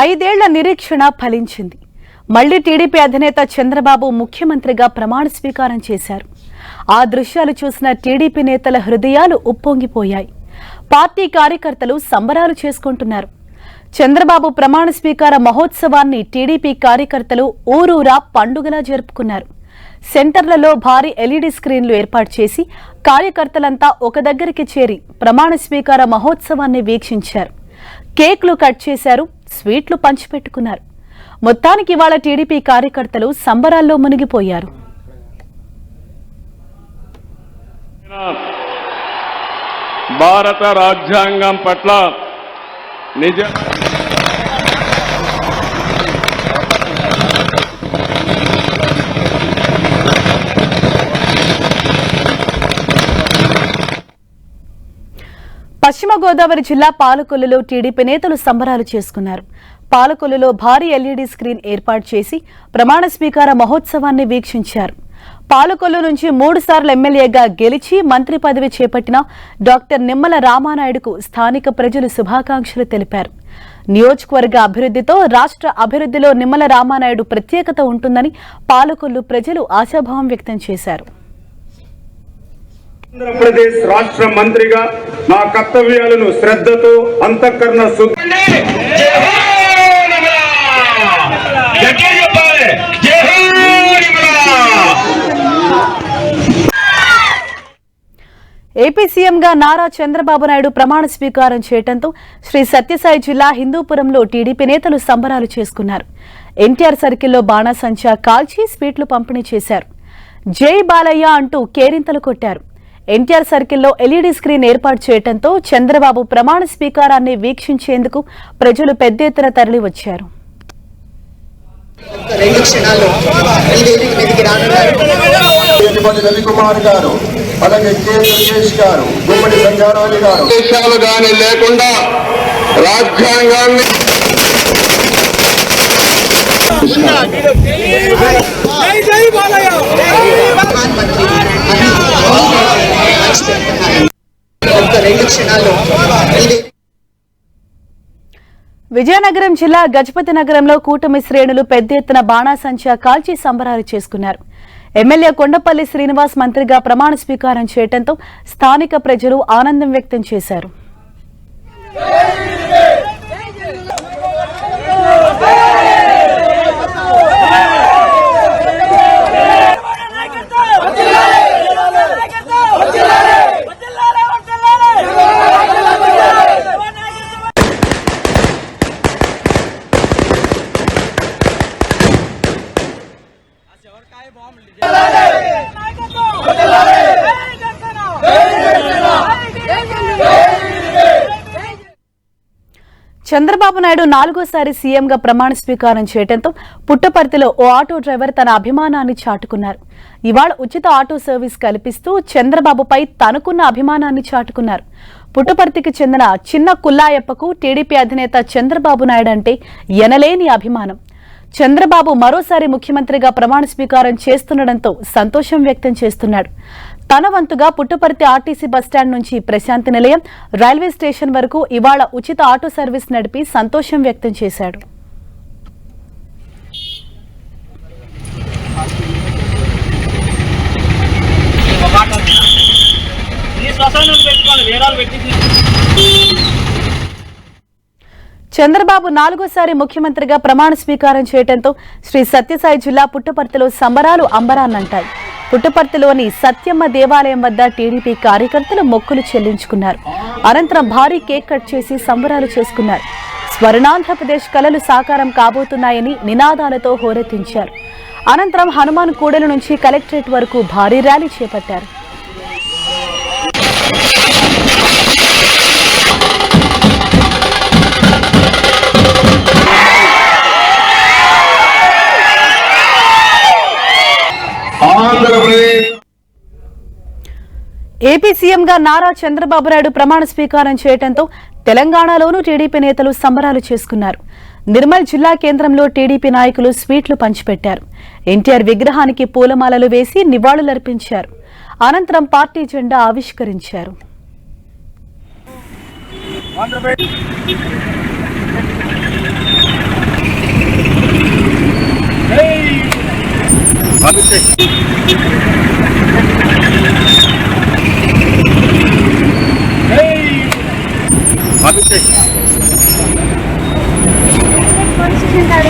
ఐదేళ్ల నిరీక్షణ ఫలించింది. మళ్లీ టీడీపీ అధినేత చంద్రబాబు ముఖ్యమంత్రిగా ప్రమాణ స్వీకారం చేశారు. ఆ దృశ్యాలు చూసిన టీడీపీ నేతల హృదయాలు ఉప్పొంగిపోయాయి. పార్టీ కార్యకర్తలు సంబరాలు చేసుకుంటున్నారు. చంద్రబాబు ప్రమాణ స్వీకార మహోత్సవాన్ని టీడీపీ కార్యకర్తలు ఊరూరా పండుగలా జరుపుకున్నారు. సెంటర్లలో భారీ ఎల్ఈడీ స్క్రీన్లు ఏర్పాటు చేసి కార్యకర్తలంతా ఒక దగ్గరికి చేరి ప్రమాణ స్వీకార మహోత్సవాన్ని వీక్షించారు. కేక్లు కట్ చేశారు, స్వీట్లు పంచిపెట్టుకున్నారు. మొత్తానికి ఇవాళ టీడీపీ కార్యకర్తలు సంబరాల్లో మునిగిపోయారు. భారత రాజ్యాంగం పట్ల నిజ పశ్చిమ గోదావరి జిల్లా పాలకొల్లులో టీడీపీ నేతలు సంబరాలు చేసుకున్నారు. పాలకొల్లులో భారీ ఎల్ఈడీ స్క్రీన్ ఏర్పాటు చేసి ప్రమాణ స్వీకార మహోత్సవాన్ని వీక్షించారు. పాలకొల్లు నుంచి 3 సార్లు ఎమ్మెల్యేగా గెలిచి మంత్రి పదవి చేపట్టిన డాక్టర్ నిమ్మల రామానాయుడుకు స్థానిక ప్రజలు శుభాకాంక్షలు తెలిపారు. నియోజకవర్గ అభివృద్ధితో రాష్ట్ర అభివృద్ధిలో నిమ్మల రామానాయుడు ప్రత్యేకత ఉంటుందని పాలకొల్లు ప్రజలు ఆశాభావం వ్యక్తం చేశారు. ఆంధ్రప్రదేశ్ రాష్ట్ర మంత్రిగా నా కర్తవ్యాలను శ్రద్ధతో అంతఃకరణ ఏపీ సీఎంగా నారా చంద్రబాబు నాయుడు ప్రమాణ స్వీకారం చేయడంతో శ్రీ సత్యసాయి జిల్లా హిందూపురంలో టీడీపీ నేతలు సంబరాలు చేసుకున్నారు. ఎన్టీఆర్ సర్కిల్లో బాణాసంచా కాల్చి స్వీట్లు పంపిణీ చేశారు. జై బాలయ్య అంటూ కేరింతలు కొట్టారు. ఎన్టీఆర్ సర్కిల్లో ఎల్ఈడీ స్క్రీన్ ఏర్పాటు చేయడంతో చంద్రబాబు ప్రమాణ స్వీకారాన్ని వీక్షించేందుకు ప్రజలు పెద్ద ఎత్తున తరలి వచ్చారు. లేకుండా రాజ్యాంగాన్ని విజయనగరం జిల్లా గజపతి నగరంలో కూటమి శ్రేణులు పెద్ద ఎత్తున బాణాసంచా కాల్చి సంబరాలు చేసుకున్నారు. ఎమ్మెల్యే కొండపల్లి శ్రీనివాస్ మంత్రిగా ప్రమాణ స్వీకారం చేయడంతో స్థానిక ప్రజలు ఆనందం వ్యక్తం చేశారు. చంద్రబాబు నాయుడు 4వ సీఎంగా ప్రమాణ స్వీకారం చేయడంతో పుట్టపర్తిలో ఓ ఆటో డ్రైవర్ తన అభిమానాన్ని చాటుకున్నారు. ఇవాళ ఉచిత ఆటో సర్వీస్ కల్పిస్తూ చంద్రబాబుపై తనకున్న అభిమానాన్ని చాటుకున్నారు. పుట్టపర్తికి చెందిన చిన్న కుల్లాయప్పకు టీడీపీ అధినేత చంద్రబాబు నాయుడు అంటే ఎనలేని అభిమానం. చంద్రబాబు మరోసారి ముఖ్యమంత్రిగా ప్రమాణ స్వీకారం చేస్తుండటంతో సంతోషం వ్యక్తం చేస్తున్నాడు. తన వంతుగా పుట్టపర్తి ఆర్టీసీ బస్టాండ్ నుంచి ప్రశాంతి నిలయం, రైల్వే స్టేషన్ వరకు ఇవాళ ఉచిత ఆటో సర్వీస్ నడిపి సంతోషం వ్యక్తం చేశాడు. చంద్రబాబు 4వ ముఖ్యమంత్రిగా ప్రమాణ స్వీకారం చేయడంతో శ్రీ సత్యసాయి జిల్లా పుట్టపర్తిలో సంబరాలు అంబరాన్నంటాయి. పుట్టపర్తిలోని సత్యమ్మ దేవాలయం వద్ద టీడీపీ కార్యకర్తలు మొక్కులు చెల్లించుకున్నారు. అనంతరం భారీ కేక్ కట్ చేసి సంబరాలు చేసుకున్నారు. స్వర్ణాంధ్రప్రదేశ్ కలలు సాకారం కాబోతున్నాయని నినాదాలతో హోరెత్తించారు. అనంతరం హనుమాన్ కూడలి నుంచి కలెక్టరేట్ వరకు భారీ ర్యాలీ చేపట్టారు. ఏపీ సీఎంగా నారా చంద్రబాబు నాయుడు ప్రమాణ స్వీకారం చేయడంతో తెలంగాణలోనూ టీడీపీ నేతలు సంబరాలు చేసుకున్నారు. నిర్మల్ జిల్లా కేంద్రంలో టీడీపీ నాయకులు స్వీట్లు పంచిపెట్టారు. ఎన్టీఆర్ విగ్రహానికి పూలమాలలు వేసి నివాళులర్పించారు. అనంతరం పార్టీ జెండా ఆవిష్కరించారు. Andhra Pradesh constitution card